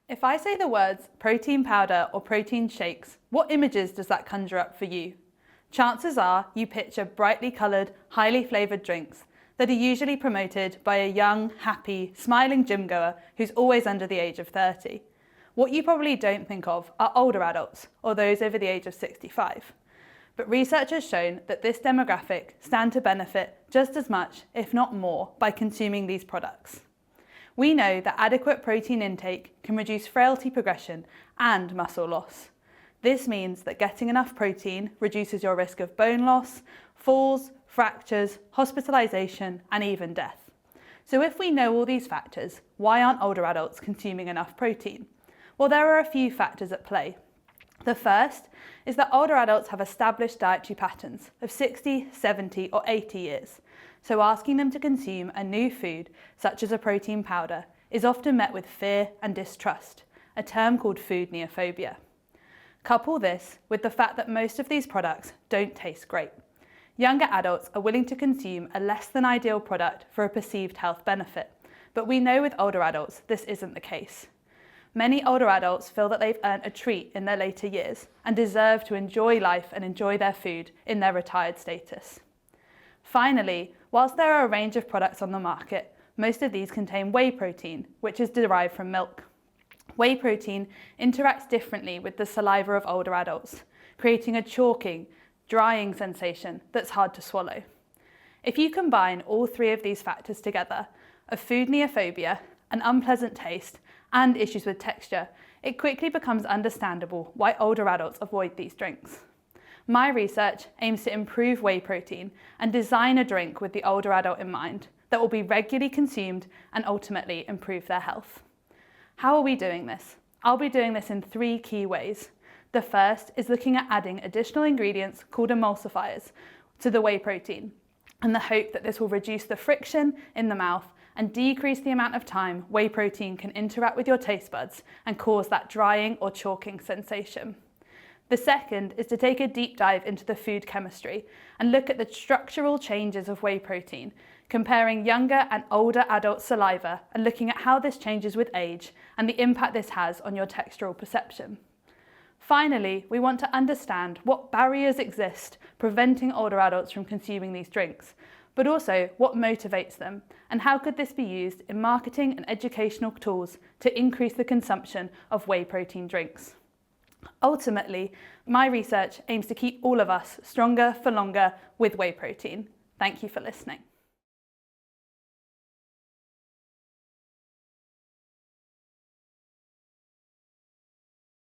If I say the words protein powder or protein shakes, what images does that conjure up for you? Chances are you picture brightly coloured, highly flavoured drinks that are usually promoted by a young, happy, smiling gym goer who's always under the age of 30. What you probably don't think of are older adults or those over the age of 65. But research has shown that this demographic stand to benefit just as much, if not more, by consuming these products. We know that adequate protein intake can reduce frailty progression and muscle loss. This means that getting enough protein reduces your risk of bone loss, falls, fractures, hospitalisation, and even death. So if we know all these factors, why aren't older adults consuming enough protein? Well, there are a few factors at play. The first is that older adults have established dietary patterns of 60, 70, or 80 years. So asking them to consume a new food, such as a protein powder, is often met with fear and distrust, a term called food neophobia. Couple this with the fact that most of these products don't taste great. Younger adults are willing to consume a less than ideal product for a perceived health benefit, but we know with older adults this isn't the case. Many older adults feel that they've earned a treat in their later years and deserve to enjoy life and enjoy their food in their retired status. Finally, whilst there are a range of products on the market, most of these contain whey protein, which is derived from milk. Whey protein interacts differently with the saliva of older adults, creating a chalking, drying sensation that's hard to swallow. If you combine all three of these factors together, a food neophobia, an unpleasant taste, and issues with texture, it quickly becomes understandable why older adults avoid these drinks. My research aims to improve whey protein and design a drink with the older adult in mind that will be regularly consumed and ultimately improve their health. How are we doing this? I'll be doing this in 3 key ways. The first is looking at adding additional ingredients called emulsifiers to the whey protein, and the hope that this will reduce the friction in the mouth and decrease the amount of time whey protein can interact with your taste buds and cause that drying or chalking sensation. The second is to take a deep dive into the food chemistry and look at the structural changes of whey protein, comparing younger and older adult saliva and looking at how this changes with age and the impact this has on your textural perception. Finally, we want to understand what barriers exist preventing older adults from consuming these drinks, but also what motivates them and how could this be used in marketing and educational tools to increase the consumption of whey protein drinks. Ultimately, my research aims to keep all of us stronger for longer with whey protein. Thank you for listening.